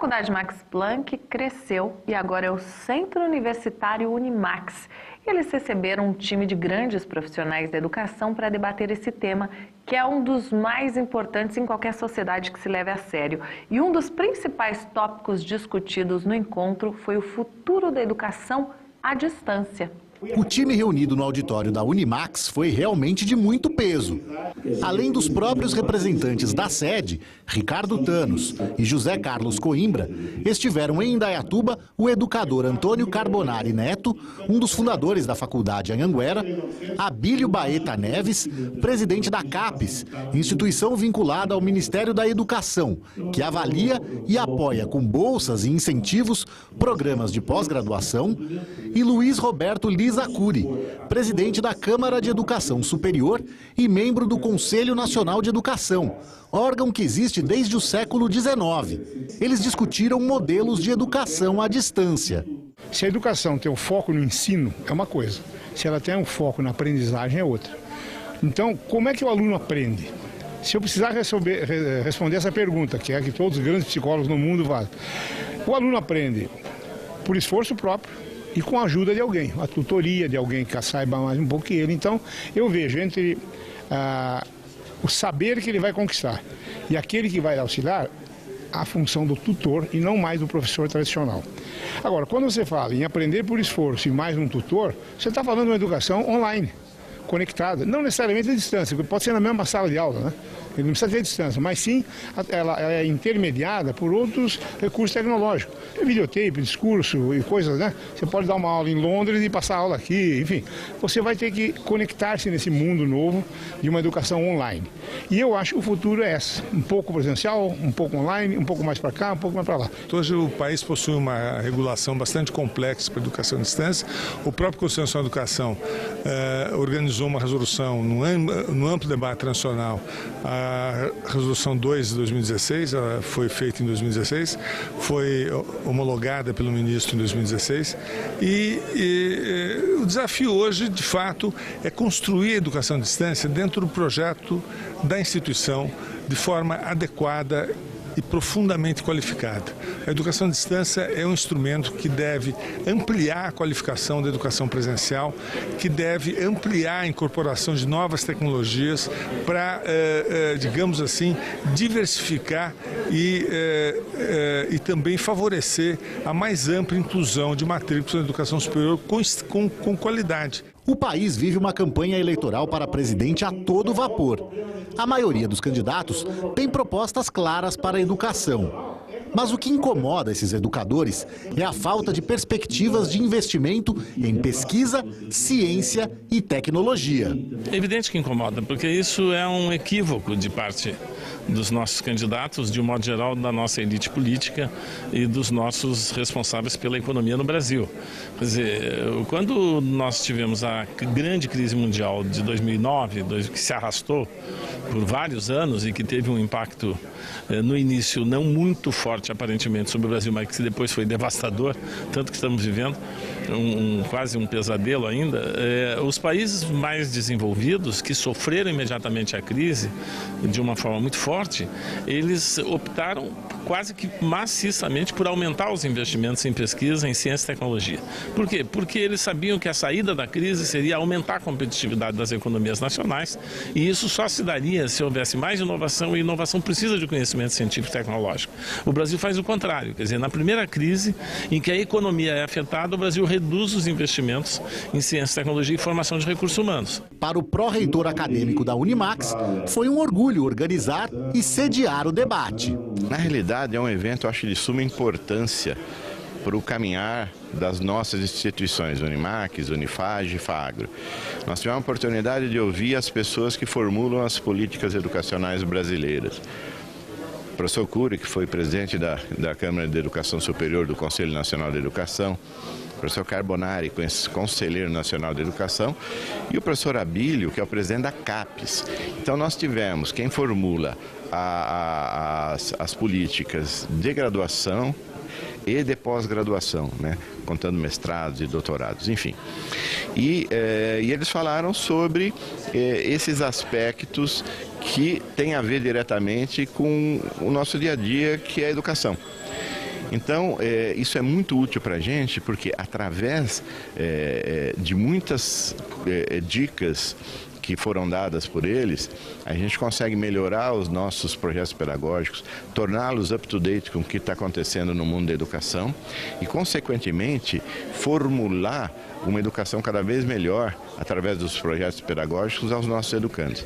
Faculdade Max Planck cresceu e agora é o Centro Universitário Unimax. Eles receberam um time de grandes profissionais da educação para debater esse tema, que é um dos mais importantes em qualquer sociedade que se leve a sério. E um dos principais tópicos discutidos no encontro foi o futuro da educação à distância. O time reunido no auditório da Unimax foi realmente de muito peso. Além dos próprios representantes da sede, Ricardo Thanos e José Carlos Coimbra, estiveram em Indaiatuba o educador Antônio Carbonari Neto, um dos fundadores da faculdade Anhanguera, Abílio Baeta Neves, presidente da CAPES, instituição vinculada ao Ministério da Educação, que avalia e apoia com bolsas e incentivos programas de pós-graduação, e Luiz Roberto Lizacuri, presidente da Câmara de Educação Superior e membro do Conselho Nacional de Educação, órgão que existe desde o século XIX. Eles discutiram modelos de educação à distância. Se a educação tem o foco no ensino, é uma coisa. Se ela tem um foco na aprendizagem, é outra. Então, como é que o aluno aprende? Se eu precisar responder essa pergunta, que é a que todos os grandes psicólogos no mundo fazem, o aluno aprende por esforço próprio e com a ajuda de alguém, a tutoria de alguém que saiba mais um pouco que ele. Então, eu vejo entre o saber que ele vai conquistar e aquele que vai auxiliar, a função do tutor e não mais do professor tradicional. Agora, quando você fala em aprender por esforço e mais um tutor, você está falando de uma educação online, conectada, não necessariamente à distância, pode ser na mesma sala de aula, né? Ele não precisa ter distância, mas sim ela é intermediada por outros recursos tecnológicos. Videotape, discurso e coisas, né? Você pode dar uma aula em Londres e passar a aula aqui, enfim. Você vai ter que conectar-se nesse mundo novo de uma educação online. E eu acho que o futuro é esse, um pouco presencial, um pouco online, um pouco mais para cá, um pouco mais para lá. Hoje o país possui uma regulação bastante complexa para a educação à distância. O próprio Conselho Nacional de Educação organizou uma resolução no amplo debate nacional. A resolução 2 de 2016, ela foi feita em 2016, foi homologada pelo ministro em 2016 e o desafio hoje, de fato, é construir a educação à distância dentro do projeto da instituição de forma adequada e profundamente qualificada. A educação à distância é um instrumento que deve ampliar a qualificação da educação presencial, que deve ampliar a incorporação de novas tecnologias para, digamos assim, diversificar e também favorecer a mais ampla inclusão de matrículas na educação superior com qualidade. O país vive uma campanha eleitoral para presidente a todo vapor. A maioria dos candidatos tem propostas claras para a educação. Mas o que incomoda esses educadores é a falta de perspectivas de investimento em pesquisa, ciência e tecnologia. É evidente que incomoda, porque isso é um equívoco de parte dos nossos candidatos, de um modo geral, da nossa elite política e dos nossos responsáveis pela economia no Brasil. Quer dizer, quando nós tivemos a grande crise mundial de 2009, que se arrastou por vários anos e que teve um impacto no início não muito forte aparentemente sobre o Brasil, mas que depois foi devastador, tanto que estamos vivendo quase um pesadelo ainda, os países mais desenvolvidos que sofreram imediatamente a crise de uma forma muito forte, eles optaram quase que maciçamente por aumentar os investimentos em pesquisa, em ciência e tecnologia. Por quê? Porque eles sabiam que a saída da crise seria aumentar a competitividade das economias nacionais e isso só se daria se houvesse mais inovação, e inovação precisa de conhecimento científico e tecnológico. O Brasil faz o contrário, quer dizer, na primeira crise em que a economia é afetada, o Brasil reduz os investimentos em ciência, tecnologia e formação de recursos humanos. Para o pró-reitor acadêmico da Unimax, foi um orgulho organizar e sediar o debate. Na realidade, é um evento, eu acho, de suma importância para o caminhar das nossas instituições, Unimax, Unifage e Fagro. Nós tivemos a oportunidade de ouvir as pessoas que formulam as políticas educacionais brasileiras. O professor Cury, que foi presidente da Câmara de Educação Superior do Conselho Nacional de Educação, o professor Carbonari, conselheiro nacional de educação, e o professor Abílio, que é o presidente da CAPES. Então nós tivemos quem formula as políticas de graduação e de pós-graduação, né? Contando mestrados e doutorados, enfim. E eles falaram sobre esses aspectos que têm a ver diretamente com o nosso dia a dia, que é a educação. Então, isso é muito útil para a gente, porque através de muitas dicas que foram dadas por eles, a gente consegue melhorar os nossos projetos pedagógicos, torná-los up-to-date com o que está acontecendo no mundo da educação e, consequentemente, formular uma educação cada vez melhor através dos projetos pedagógicos aos nossos educandos.